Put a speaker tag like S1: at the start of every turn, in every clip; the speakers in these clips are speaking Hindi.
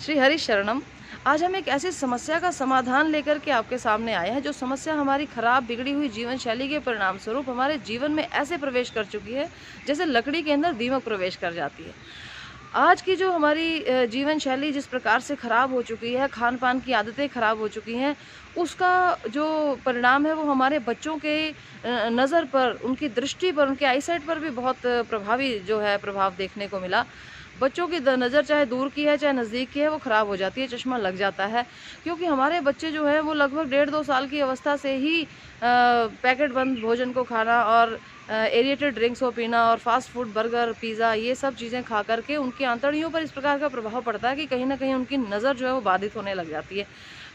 S1: श्री हरि शरणम। आज हम एक ऐसी समस्या का समाधान लेकर के आपके सामने आए हैं, जो समस्या हमारी खराब बिगड़ी हुई जीवन शैली के परिणाम स्वरूप हमारे जीवन में ऐसे प्रवेश कर चुकी है जैसे लकड़ी के अंदर दीमक प्रवेश कर जाती है। आज की जो हमारी जीवन शैली जिस प्रकार से खराब हो चुकी है, खान पान की आदतें खराब हो चुकी हैं, उसका जो परिणाम है वो हमारे बच्चों के नज़र पर, उनकी दृष्टि पर, उनके आईसाइट पर भी बहुत प्रभावी जो है प्रभाव देखने को मिला। बच्चों की नज़र चाहे दूर की है चाहे नज़दीक की है, वो ख़राब हो जाती है, चश्मा लग जाता है। क्योंकि हमारे बच्चे जो हैं वो लगभग 1.5-2 साल की अवस्था से ही पैकेट बंद भोजन को खाना और एरिएटेड ड्रिंक्स को पीना और फास्ट फूड, बर्गर, पिज़्ज़ा, ये सब चीज़ें खा कर के उनकी आंतड़ियों पर इस प्रकार का प्रभाव पड़ता है कि कहीं न कहीं उनकी नज़र जो है वो बाधित होने लग जाती है।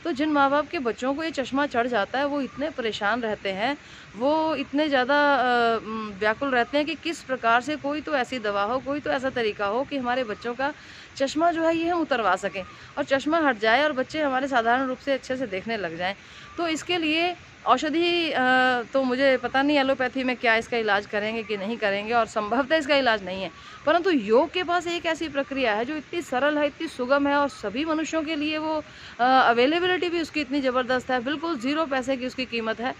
S1: तो जिन माँ-बाप के बच्चों को ये चश्मा चढ़ जाता है, वो इतने परेशान रहते हैं, वो इतने ज़्यादा व्याकुल रहते हैं कि किस प्रकार से कोई तो ऐसी दवा हो, कोई तो ऐसा तरीका हो कि हमारे बच्चों का चश्मा जो है ये हम उतरवा सकें और चश्मा हट जाए और बच्चे हमारे साधारण रूप से अच्छे से देखने लग जाएँ। तो इसके लिए औषधि तो मुझे पता नहीं एलोपैथी में क्या इसका इलाज करेंगे कि नहीं करेंगे, और संभवतः इसका इलाज नहीं है। परंतु योग के पास एक ऐसी प्रक्रिया है जो इतनी सरल है, इतनी सुगम है और सभी मनुष्यों के लिए वो अवेलेबिलिटी भी उसकी इतनी ज़बरदस्त है, बिल्कुल ज़ीरो पैसे की उसकी कीमत है।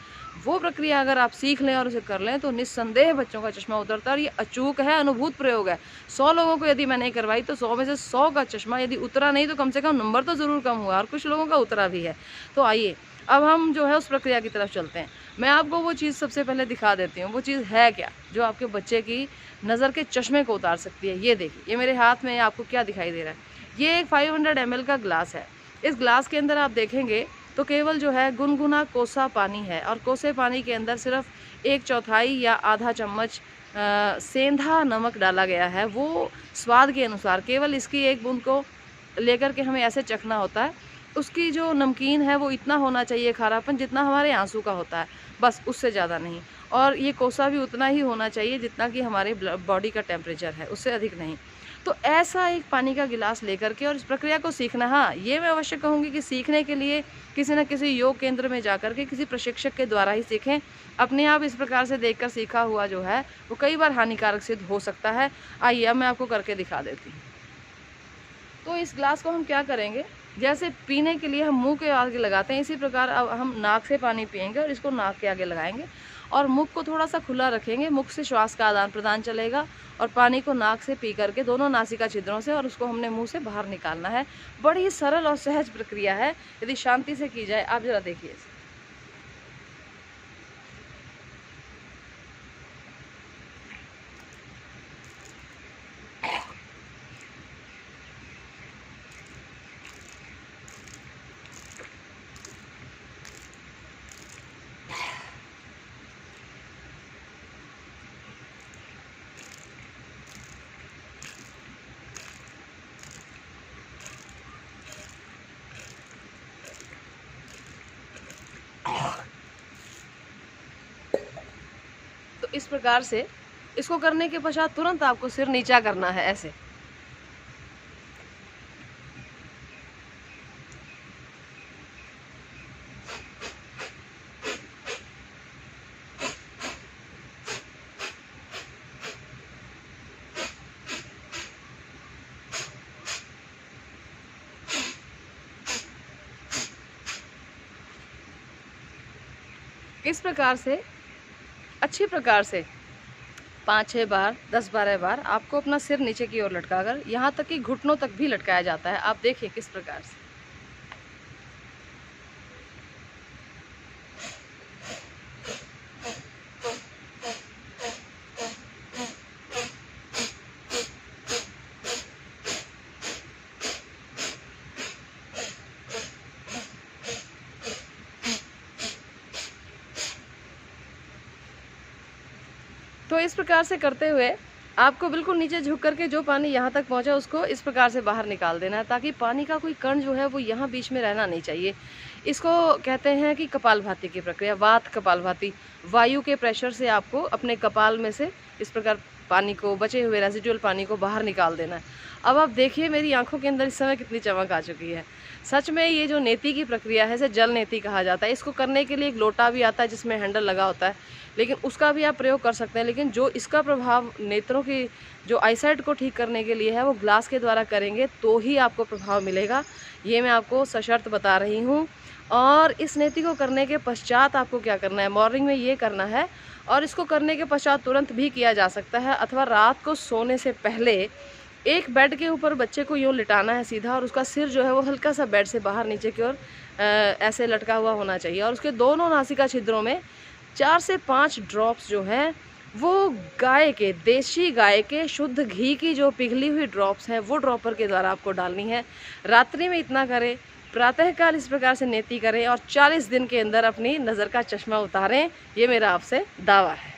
S1: वो प्रक्रिया अगर आप सीख लें और उसे कर लें तो निस्संदेह बच्चों का चश्मा उतरता है, और ये अचूक है, अनुभूत प्रयोग है। 100 लोगों को यदि मैं नहीं करवाई तो 100 में से 100 का चश्मा यदि उतरा नहीं तो कम से कम नंबर तो ज़रूर कम हुआ, और कुछ लोगों का उतरा भी है। तो आइए अब हम जो है उस प्रक्रिया की तरफ चलते हैं। मैं आपको वो चीज़ सबसे पहले दिखा देती हूँ, वो चीज़ है क्या जो आपके बच्चे की नज़र के चश्मे को उतार सकती है। ये देखिए, ये मेरे हाथ में आपको क्या दिखाई दे रहा है? ये एक 500 ml का ग्लास है। इस ग्लास के अंदर आप देखेंगे तो केवल जो है गुनगुना कोसा पानी है, और कोसे पानी के अंदर सिर्फ 1/4 या आधा चम्मच सेंधा नमक डाला गया है। वो स्वाद के अनुसार केवल इसकी एक बूंद को लेकर के हमें ऐसे चखना होता है। उसकी जो नमकीन है वो इतना होना चाहिए खारापन जितना हमारे आंसू का होता है, बस उससे ज़्यादा नहीं। और ये कोसा भी उतना ही होना चाहिए जितना कि हमारे बॉडी का टेम्परेचर है, उससे अधिक नहीं। तो ऐसा एक पानी का गिलास लेकर के और इस प्रक्रिया को सीखना, हाँ, ये मैं अवश्य कहूँगी कि सीखने के लिए किसी न किसी योग केंद्र में जाकर के किसी प्रशिक्षक के द्वारा ही सीखें। अपने आप इस प्रकार से देखकर सीखा हुआ जो है वो कई बार हानिकारक सिद्ध हो सकता है। आइए अब मैं आपको करके दिखा देती हूँ। तो इस ग्लास को हम क्या करेंगे, जैसे पीने के लिए हम मुंह के आगे लगाते हैं, इसी प्रकार अब हम नाक से पानी पिएंगे और इसको नाक के आगे लगाएंगे और मुख को थोड़ा सा खुला रखेंगे। मुख से श्वास का आदान प्रदान चलेगा और पानी को नाक से पी करके दोनों नासिका छिद्रों से, और उसको हमने मुंह से बाहर निकालना है। बड़ी ही सरल और सहज प्रक्रिया है, यदि शांति से की जाए। आप जरा देखिए इसे। तो इस प्रकार से इसको करने के पश्चात तुरंत आपको सिर नीचा करना है, ऐसे। इस प्रकार से अच्छी प्रकार से 5-6 बार, 10-12 बार आपको अपना सिर नीचे की ओर लटकाकर, यहाँ तक कि घुटनों तक भी लटकाया जाता है। आप देखिए किस प्रकार से। तो इस प्रकार से करते हुए आपको बिल्कुल नीचे झुक करके जो पानी यहाँ तक पहुँचा उसको इस प्रकार से बाहर निकाल देना है, ताकि पानी का कोई कण जो है वो यहाँ बीच में रहना नहीं चाहिए। इसको कहते हैं कि कपालभाति की प्रक्रिया, वात कपालभाति। वायु के प्रेशर से आपको अपने कपाल में से इस प्रकार पानी को, बचे हुए रेजिडुअल पानी को बाहर निकाल देना है। अब आप देखिए मेरी आंखों के अंदर इस समय कितनी चमक आ चुकी है। सच में ये जो नेति की प्रक्रिया है, इसे जल नेति कहा जाता है। इसको करने के लिए एक लोटा भी आता है जिसमें हैंडल लगा होता है, लेकिन उसका भी आप प्रयोग कर सकते हैं। लेकिन जो इसका प्रभाव नेत्रों की जो आईसाइट को ठीक करने के लिए है, वो ग्लास के द्वारा करेंगे तो ही आपको प्रभाव मिलेगा। ये मैं आपको सशर्त बता रही हूँ। और इस नेति को करने के पश्चात आपको क्या करना है, मॉर्निंग में ये करना है, और इसको करने के पश्चात तुरंत भी किया जा सकता है, अथवा रात को सोने से पहले एक बेड के ऊपर बच्चे को यूँ लिटाना है सीधा, और उसका सिर जो है वो हल्का सा बेड से बाहर नीचे की ओर ऐसे लटका हुआ होना चाहिए। और उसके दोनों नासिका छिद्रों में 4 से 5 ड्रॉप्स जो हैं वो गाय के, देशी गाय के शुद्ध घी की जो पिघली हुई ड्रॉप्स हैं वो ड्रॉपर के द्वारा आपको डालनी है। रात्रि में इतना करें, प्रातःकाल इस प्रकार से नेति करें, और 40 दिन के अंदर अपनी नज़र का चश्मा उतारें। ये मेरा आपसे दावा है।